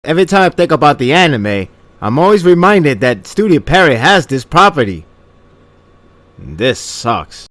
Every time I think about the anime, I'm always reminded that Studio Perry has this property. This sucks.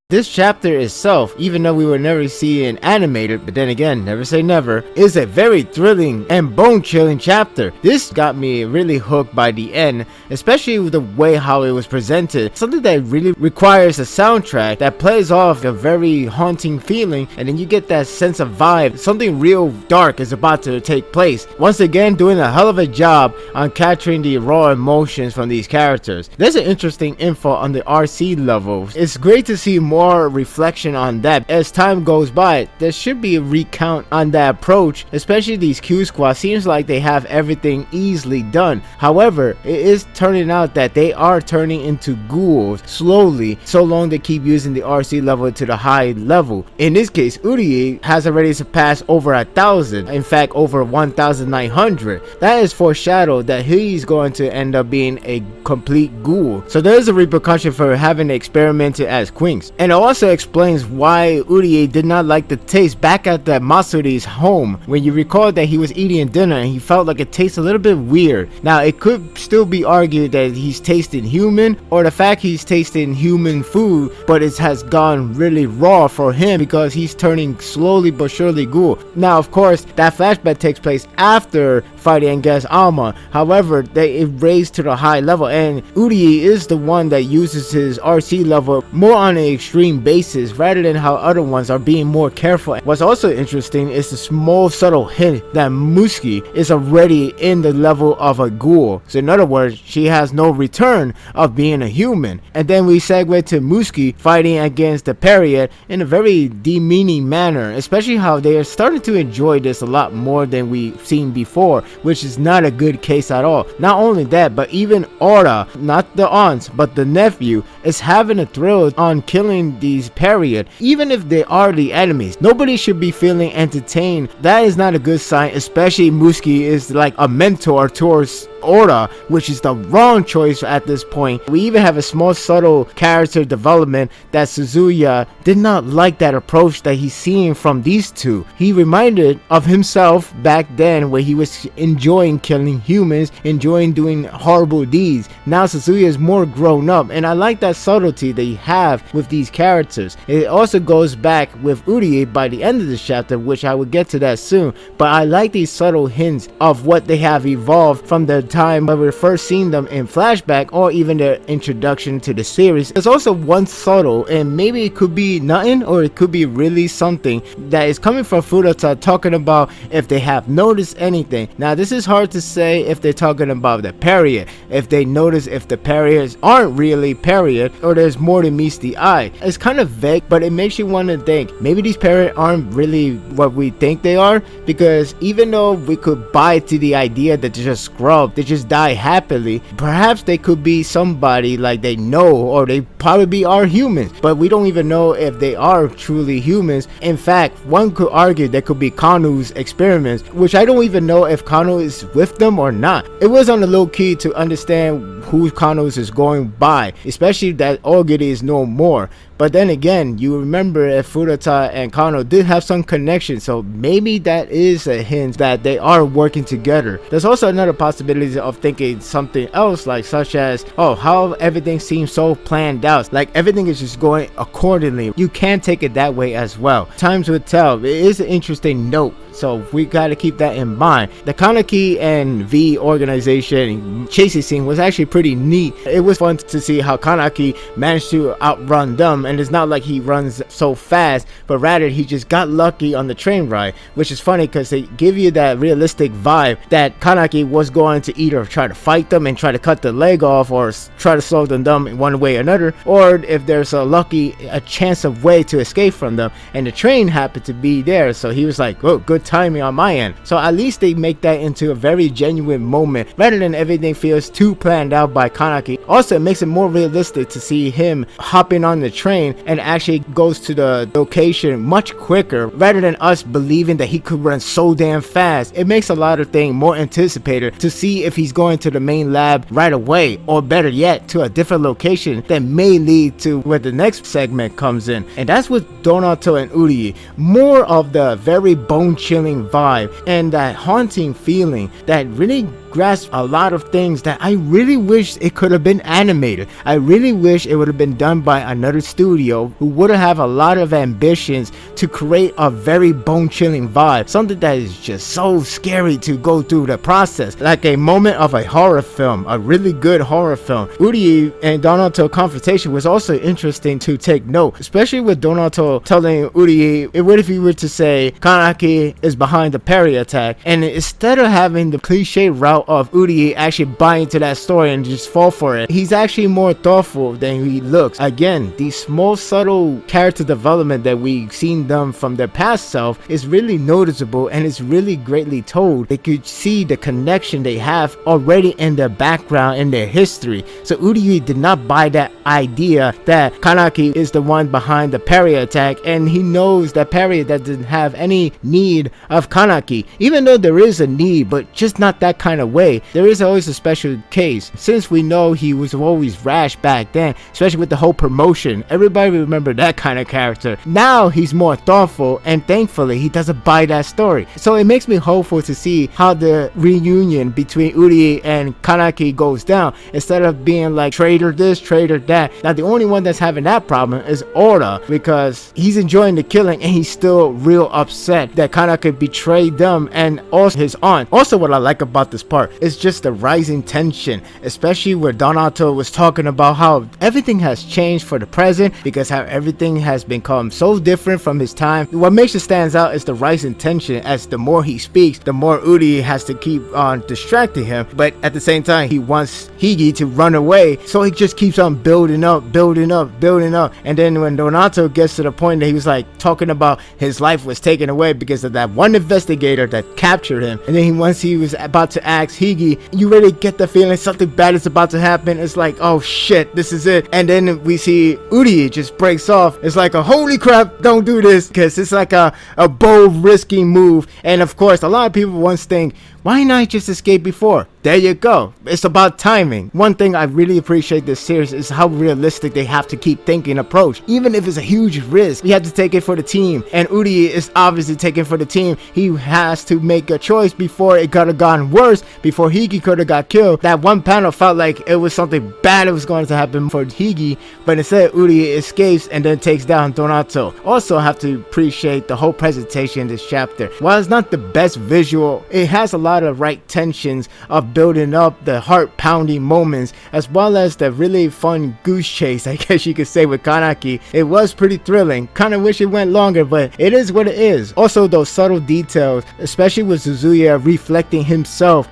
This chapter itself, even though we will never see it animated, but then again, never say never, is a very thrilling and bone-chilling chapter. This got me really hooked by the end, especially with the way how it was presented. Something that really requires a soundtrack that plays off a very haunting feeling, and then you get that sense of vibe. Something real dark is about to take place. Once again, doing a hell of a job on capturing the raw emotions from these characters. There's an interesting info on the RC levels. It's great to see more reflection on that. As time goes by, there should be a recount on that approach, especially these Q Squad. Seems like they have everything easily done. However, it is turning out that they are turning into ghouls slowly, so long they keep using the RC level to the high level. In this case, Urie has already surpassed over 1,000, in fact over 1,900. That is foreshadowed that he's going to end up being a complete ghoul. So there is a repercussion for having experimented as Quinks. And it also explains why Urie did not like the taste back at the Masuri's home, when you recall that he was eating dinner and he felt like it tastes a little bit weird. Now it could still be argued that he's tasting human, or the fact he's tasting human food, but it has gone really raw for him because he's turning slowly but surely ghoul. Now of course that flashback takes place after fighting against Alma. However, it raised to the high level, and Urie is the one that uses his RC level more on an extreme basis rather than how other ones are being more careful. What's also interesting is the small subtle hint that Muski is already in the level of a ghoul. So in other words, she has no return of being a human. And then we segue to Muski fighting against the Period in a very demeaning manner, especially how they are starting to enjoy this a lot more than we've seen before, which is not a good case at all. Not only that, but even Aura, not the aunt but the nephew, is having a thrill on killing these Period. Even if they are the enemies, nobody should be feeling entertained. That is not a good sign, especially Muski is like a mentor towards Aura, which is the wrong choice at this point. We even have a small subtle character development that Suzuya did not like that approach that he's seeing from these two. He reminded of himself back then where he was enjoying killing humans, enjoying doing horrible deeds. Now Suzuya is more grown up, and I like that subtlety they have with these characters. It also goes back with Urie by the end of this chapter, which I will get to that soon, but I like these subtle hints of what they have evolved from the time when we first seen them in flashback, or even their introduction to the series. There's also one subtle, and maybe it could be nothing or it could be really something that is coming from Furata, talking about if they have noticed anything. Now this is hard to say if they're talking about the Period, if they notice if the Periods aren't really Period, or there's more than meets the eye. It's kind of vague, but it makes you want to think maybe these Period aren't really what we think they are, because even though we could buy to the idea that they're just scrubbed, they just die happily, perhaps they could be somebody like they know, or they probably are humans, but we don't even know if they are truly humans. In fact, one could argue that could be Kanu's experiments, which I don't even know if Kanu is with them or not. It was on the low key to understand who Kanu's is going by, especially that Ogiri is no more. But then again, you remember if Furata and Kano did have some connection, so maybe that is a hint that they are working together. There's also another possibility of thinking something else, like such as, oh, how everything seems so planned out, like everything is just going accordingly. You can take it that way as well. Times will tell. It is an interesting note, so we got to keep that in mind. The Kaneki and V organization chasing scene was actually pretty neat. It was fun to see how Kaneki managed to outrun them, and it's not like he runs so fast, but rather he just got lucky on the train ride, which is funny because they give you that realistic vibe that Kaneki was going to either try to fight them and try to cut the leg off, or try to slow them down in one way or another, or if there's a chance of way to escape from them, and the train happened to be there, so he was like, oh, good timing on my end. So at least they make that into a very genuine moment rather than everything feels too planned out by Kaneki. Also, it makes it more realistic to see him hopping on the train and actually goes to the location much quicker rather than us believing that he could run so damn fast. It makes a lot of things more anticipated to see if he's going to the main lab right away, or better yet, to a different location that may lead to where the next segment comes in. And that's with Donato and Urui. More of the very bone-chilling vibe and that haunting feeling that really grasp a lot of things that I really wish it could have been animated. I really wish it would have been done by another studio who would have a lot of ambitions to create a very bone-chilling vibe, something that is just so scary to go through the process, like a moment of a horror film, a really good horror film. Urui and Donato confrontation was also interesting to take note, especially with Donato telling Urui, what if he were to say Kanaki is behind the parry attack, and instead of having the cliche route of Urui actually buying into that story and just fall for it, he's actually more thoughtful than he looks. Again, these small subtle character development that we've seen done from their past self is really noticeable, and it's really greatly told. They could see the connection they have already in their background and their history. So Urui did not buy that idea that Kanaki is the one behind the parry attack, and he knows that parry that didn't have any need of Kanaki, even though there is a need, but just not that kind of way. There is always a special case, since we know he was always rash back then, especially with the whole promotion. Everybody remember that kind of character. Now he's more thoughtful, and thankfully he doesn't buy that story. So it makes me hopeful to see how the reunion between Urui and Kanaki goes down, instead of being like traitor this, traitor that. Now the only one that's having that problem is Ora, because he's enjoying the killing and he's still real upset that Kanaki betrayed them and also his aunt. Also, what I like about this part is just the rising tension, especially where Donato was talking about how everything has changed for the present, because how everything has become so different from his time. What makes it stands out is the rising tension, as the more he speaks, the more Urui has to keep on distracting him, but at the same time he wants Higi to run away, so he just keeps on building up, and then when Donato gets to the point that he was like talking about his life was taken away because of that one investigator that captured him, and then once he was about to ask Higi, you really get the feeling something bad is about to happen. It's like, oh shit, this is it. And then we see Urui just breaks off. It's like a holy crap, don't do this, because it's like a bold, risky move. And of course, a lot of people once think, why not just escape before? There you go. It's about timing. One thing I really appreciate this series is how realistic they have to keep thinking approach. Even if it's a huge risk, we have to take it for the team. And Urui is obviously taking for the team. He has to make a choice before it could have gone worse, before Higi could have got killed. That one panel felt like it was something bad that was going to happen for Higi, but instead Urui escapes and then takes down Donato. Also, I have to appreciate the whole presentation in this chapter. While it's not the best visual, it has a lot of right tensions of building up the heart-pounding moments, as well as the really fun goose chase, I guess you could say, with Kanaki. It was pretty thrilling. Kind of wish it went longer, but it is what it is. Also, those subtle details, especially with Suzuya reflecting himself,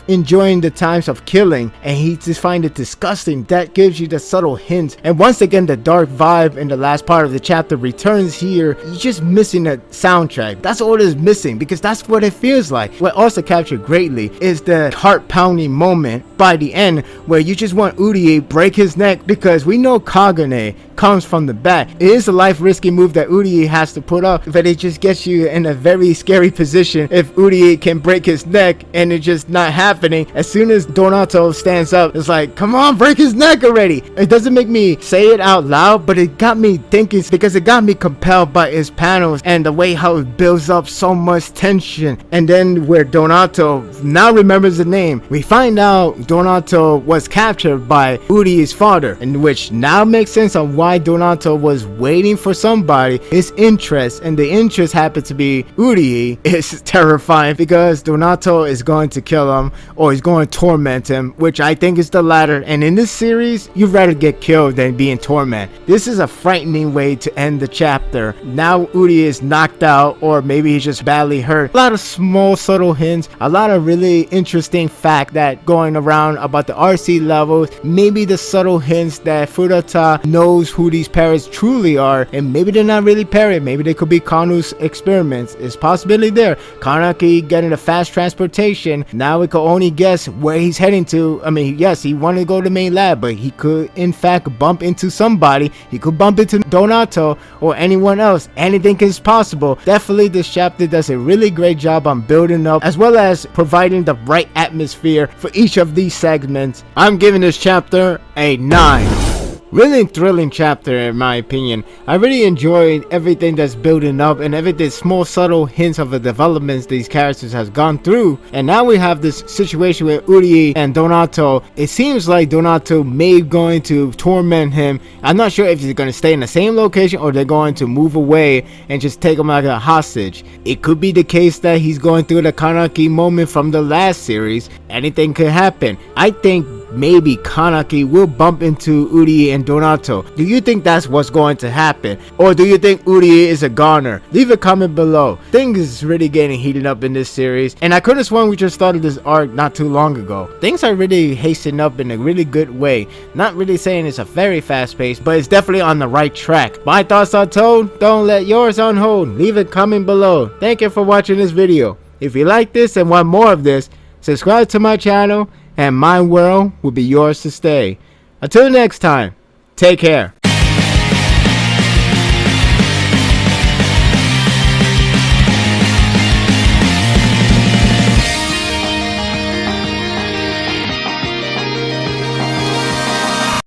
enjoying the times of killing, and he just find it disgusting. That gives you the subtle hints. And once again, the dark vibe in the last part of the chapter returns here. You're just missing a soundtrack. That's all it is missing, because that's what it feels like. What also captured greatly is the heart-pounding moment by the end, where you just want Urui break his neck, because we know Kagane comes from the back. It is a life-risky move that Urui has to put up, but it just gets you in a very scary position if Urui can break his neck, and it's just not happening. As soon as Donato stands up, it's like, come on, break his neck already. It doesn't make me say it out loud, but it got me thinking, because it got me compelled by his panels and the way how it builds up so much tension. And then where Donato now remembers the name, we find out Donato was captured by Urui's father, in which now makes sense on why Donato was waiting for somebody. His interest, and the interest happened to be Urui, is terrifying, because Donato is going to kill him, or he's going to torment him, which I think is the latter. And in this series, you'd rather get killed than be in torment. This is a frightening way to end the chapter. Now Urui is knocked out, or maybe he's just badly hurt. A lot of small subtle hints, a lot of really interesting fact that going around about the RC levels, maybe the subtle hints that Furata knows who these parrots truly are, and maybe they're not really parrot, maybe they could be Kanu's experiments. It's possibility there. Kanaki getting a fast transportation, now we can only guess where he's heading to. I mean, yes, he wanted to go to the main lab, but he could in fact bump into somebody. He could bump into Donato or anyone else. Anything is possible. Definitely this chapter does a really great job on building building up, as well as providing the right atmosphere for each of these segments. I'm giving this chapter a 9. Really thrilling chapter in my opinion. I really enjoyed everything that's building up and everything, small subtle hints of the developments these characters has gone through. And now we have this situation with Uri and Donato. It seems like Donato may going to torment him. I'm not sure if he's going to stay in the same location or they're going to move away and just take him like a hostage. It could be the case that he's going through the Kaneki moment from the last series. Anything could happen. I think maybe Kaneki will bump into Uri and Donato. Do you think that's what's going to happen? Or do you think Uri is a goner? Leave a comment below. Things is really getting heated up in this series. And I could have sworn we just started this arc not too long ago. Things are really hastening up in a really good way. Not really saying it's a very fast pace, but it's definitely on the right track. My thoughts are told. Don't let yours on hold. Leave a comment below. Thank you for watching this video. If you like this and want more of this, subscribe to my channel and my world will be yours to stay. Until next time, take care.